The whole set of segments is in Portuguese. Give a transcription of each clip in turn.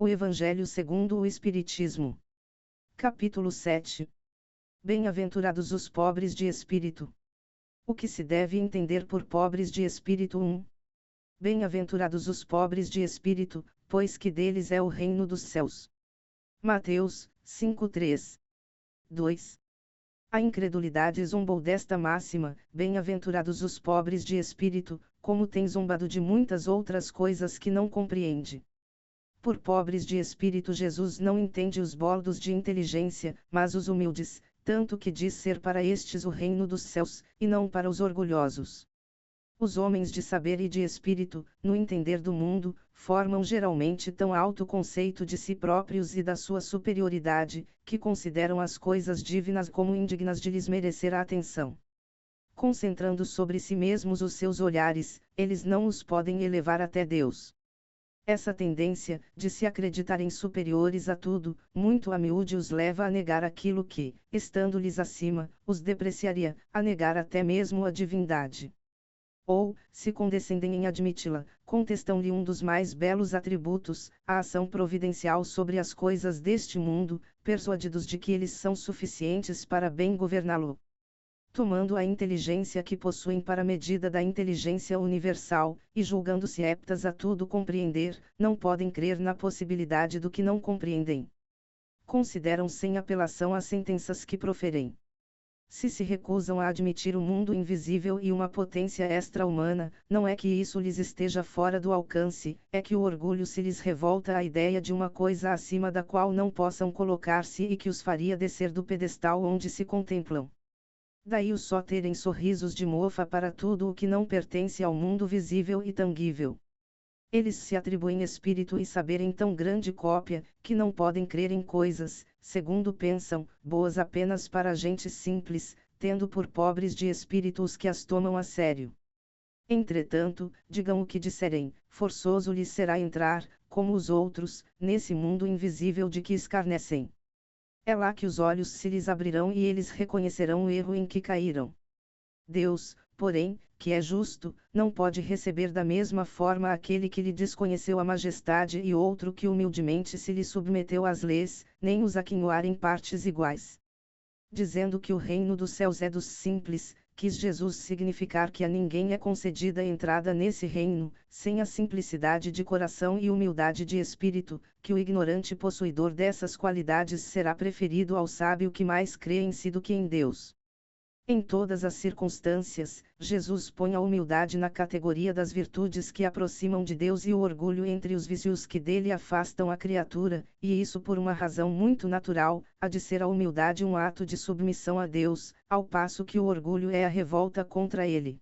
O Evangelho segundo o Espiritismo. Capítulo 7. Bem-aventurados os pobres de espírito. O que se deve entender por pobres de espírito? 1. Bem-aventurados os pobres de espírito, pois que deles é o reino dos céus. Mateus 5:3. 2. A incredulidade zombou desta máxima: bem-aventurados os pobres de espírito, como tem zombado de muitas outras coisas que não compreende. Por pobres de espírito Jesus não entende os bordos de inteligência, mas os humildes, tanto que diz ser para estes o reino dos céus, e não para os orgulhosos. Os homens de saber e de espírito, no entender do mundo, formam geralmente tão alto conceito de si próprios e da sua superioridade, que consideram as coisas divinas como indignas de lhes merecer a atenção. Concentrando sobre si mesmos os seus olhares, eles não os podem elevar até Deus. Essa tendência, de se acreditarem superiores a tudo, muito a miúde os leva a negar aquilo que, estando-lhes acima, os depreciaria, a negar até mesmo a divindade. Ou, se condescendem em admiti-la, contestam-lhe um dos mais belos atributos, a ação providencial sobre as coisas deste mundo, persuadidos de que eles são suficientes para bem governá-lo. Tomando a inteligência que possuem para medida da inteligência universal, e julgando-se aptas a tudo compreender, não podem crer na possibilidade do que não compreendem. Consideram sem apelação as sentenças que proferem. Se recusam a admitir o mundo invisível e uma potência extra-humana, não é que isso lhes esteja fora do alcance, é que o orgulho se lhes revolta à ideia de uma coisa acima da qual não possam colocar-se e que os faria descer do pedestal onde se contemplam. Daí o só terem sorrisos de mofa para tudo o que não pertence ao mundo visível e tangível. Eles se atribuem espírito e saber em tão grande cópia, que não podem crer em coisas, segundo pensam, boas apenas para gente simples, tendo por pobres de espírito os que as tomam a sério. Entretanto, digam o que disserem, forçoso lhes será entrar, como os outros, nesse mundo invisível de que escarnecem. É lá que os olhos se lhes abrirão e eles reconhecerão o erro em que caíram. Deus, porém, que é justo, não pode receber da mesma forma aquele que lhe desconheceu a majestade e outro que humildemente se lhe submeteu às leis, nem os aquinhoar em partes iguais. Dizendo que o reino dos céus é dos simples, quis Jesus significar que a ninguém é concedida a entrada nesse reino, sem a simplicidade de coração e humildade de espírito, que o ignorante possuidor dessas qualidades será preferido ao sábio que mais crê em si do que em Deus. Em todas as circunstâncias, Jesus põe a humildade na categoria das virtudes que aproximam de Deus e o orgulho entre os vícios que dele afastam a criatura, e isso por uma razão muito natural, há de ser a humildade um ato de submissão a Deus, ao passo que o orgulho é a revolta contra ele.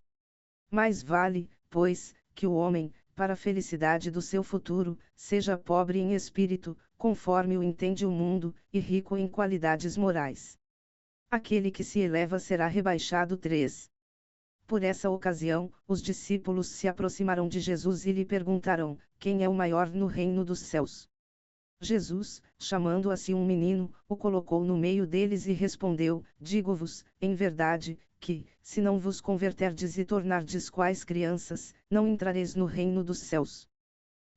Mais vale, pois, que o homem, para a felicidade do seu futuro, seja pobre em espírito, conforme o entende o mundo, e rico em qualidades morais. Aquele que se eleva será rebaixado. 3. Por essa ocasião, os discípulos se aproximaram de Jesus e lhe perguntaram: quem é o maior no reino dos céus? Jesus, chamando a si um menino, o colocou no meio deles e respondeu: digo-vos, em verdade, que, se não vos converterdes e tornardes quais crianças, não entrareis no reino dos céus.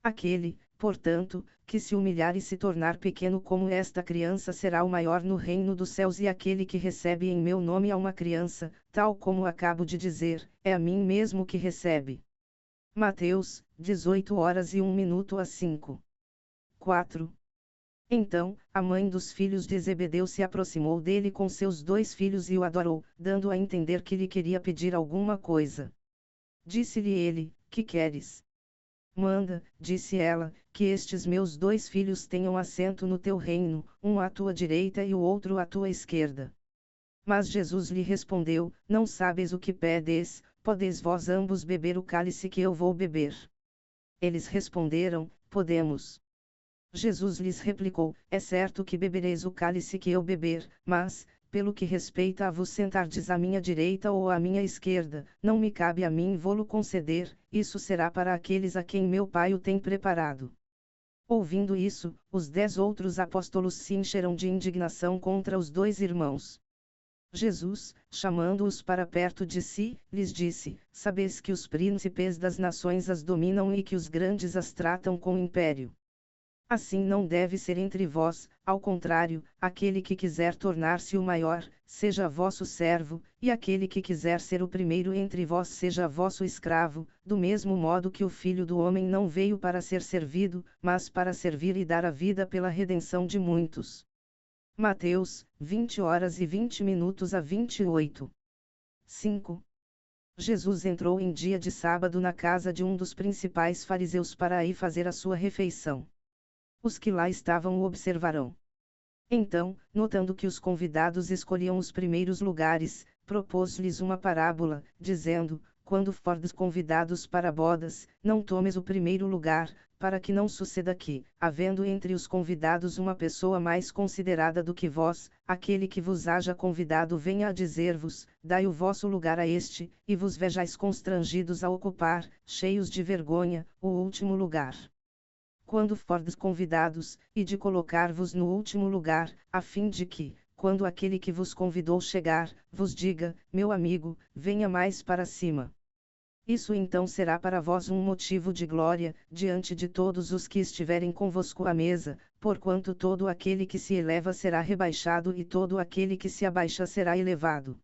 Aquele, portanto, que se humilhar e se tornar pequeno como esta criança será o maior no reino dos céus, e aquele que recebe em meu nome a uma criança, tal como acabo de dizer, é a mim mesmo que recebe. Mateus 18h01 a 4. Então, a mãe dos filhos de Zebedeu se aproximou dele com seus 2 filhos e o adorou, dando a entender que lhe queria pedir alguma coisa. Disse-lhe ele: que queres? Manda, disse ela, que estes meus 2 filhos tenham assento no teu reino, um à tua direita e o outro à tua esquerda. Mas Jesus lhe respondeu: não sabes o que pedes, podeis vós ambos beber o cálice que eu vou beber? Eles responderam: podemos. Jesus lhes replicou: é certo que bebereis o cálice que eu beber, mas, pelo que respeita a vos sentardes à minha direita ou à minha esquerda, não me cabe a mim vô-lo conceder, isso será para aqueles a quem meu Pai o tem preparado. Ouvindo isso, os 10 outros apóstolos se encheram de indignação contra os 2 irmãos. Jesus, chamando-os para perto de si, lhes disse: sabeis que os príncipes das nações as dominam e que os grandes as tratam com império. Assim não deve ser entre vós, ao contrário, aquele que quiser tornar-se o maior, seja vosso servo, e aquele que quiser ser o primeiro entre vós seja vosso escravo, do mesmo modo que o Filho do Homem não veio para ser servido, mas para servir e dar a vida pela redenção de muitos. Mateus, 20h20 a 28. 5. Jesus entrou em dia de sábado na casa de um dos principais fariseus para aí fazer a sua refeição. Os que lá estavam o observarão. Então, notando que os convidados escolhiam os primeiros lugares, propôs-lhes uma parábola, dizendo: quando fordes convidados para bodas, não tomes o primeiro lugar, para que não suceda que, havendo entre os convidados uma pessoa mais considerada do que vós, aquele que vos haja convidado venha a dizer-vos: dai o vosso lugar a este, e vos vejais constrangidos a ocupar, cheios de vergonha, o último lugar. Quando fordes convidados, e de colocar-vos no último lugar, a fim de que, quando aquele que vos convidou chegar, vos diga: meu amigo, venha mais para cima. Isso então será para vós um motivo de glória, diante de todos os que estiverem convosco à mesa, porquanto todo aquele que se eleva será rebaixado e todo aquele que se abaixa será elevado.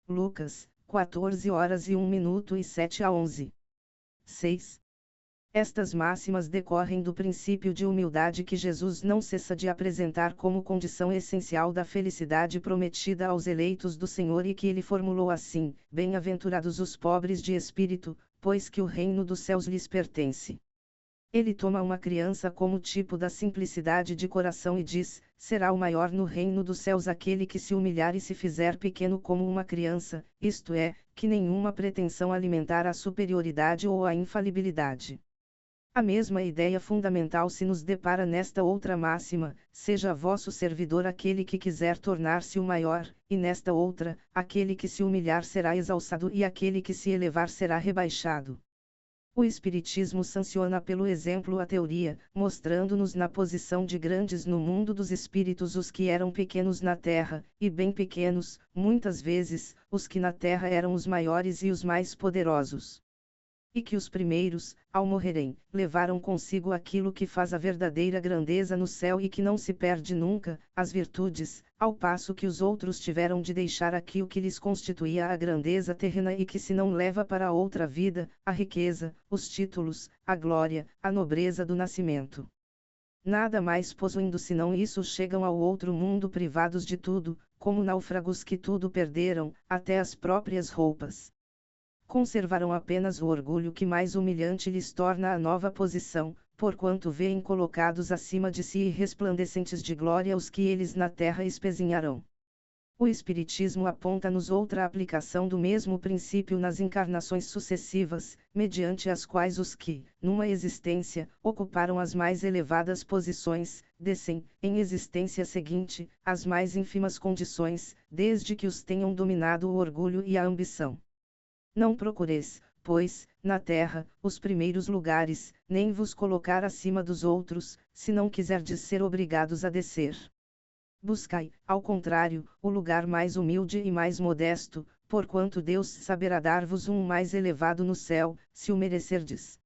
Lucas, 14h01 e 7-11. 6. Estas máximas decorrem do princípio de humildade que Jesus não cessa de apresentar como condição essencial da felicidade prometida aos eleitos do Senhor e que ele formulou assim: bem-aventurados os pobres de espírito, pois que o reino dos céus lhes pertence. Ele toma uma criança como tipo da simplicidade de coração e diz: será o maior no reino dos céus aquele que se humilhar e se fizer pequeno como uma criança, isto é, que nenhuma pretensão alimentar a superioridade ou a infalibilidade. A mesma ideia fundamental se nos depara nesta outra máxima: seja vosso servidor aquele que quiser tornar-se o maior, e nesta outra: aquele que se humilhar será exalçado e aquele que se elevar será rebaixado. O Espiritismo sanciona pelo exemplo a teoria, mostrando-nos na posição de grandes no mundo dos espíritos os que eram pequenos na terra, e bem pequenos, muitas vezes, os que na terra eram os maiores e os mais poderosos. E que os primeiros, ao morrerem, levaram consigo aquilo que faz a verdadeira grandeza no céu e que não se perde nunca, as virtudes, ao passo que os outros tiveram de deixar aqui o que lhes constituía a grandeza terrena e que se não leva para a outra vida, a riqueza, os títulos, a glória, a nobreza do nascimento. Nada mais possuindo senão isso chegam ao outro mundo privados de tudo, como náufragos que tudo perderam, até as próprias roupas. Conservarão apenas o orgulho que mais humilhante lhes torna a nova posição, porquanto veem colocados acima de si e resplandecentes de glória os que eles na terra espezinharão. O Espiritismo aponta-nos outra aplicação do mesmo princípio nas encarnações sucessivas, mediante as quais os que, numa existência, ocuparam as mais elevadas posições, descem, em existência seguinte, às mais ínfimas condições, desde que os tenham dominado o orgulho e a ambição. Não procureis, pois, na terra, os primeiros lugares, nem vos colocar acima dos outros, se não quiserdes ser obrigados a descer. Buscai, ao contrário, o lugar mais humilde e mais modesto, porquanto Deus saberá dar-vos um mais elevado no céu, se o merecerdes.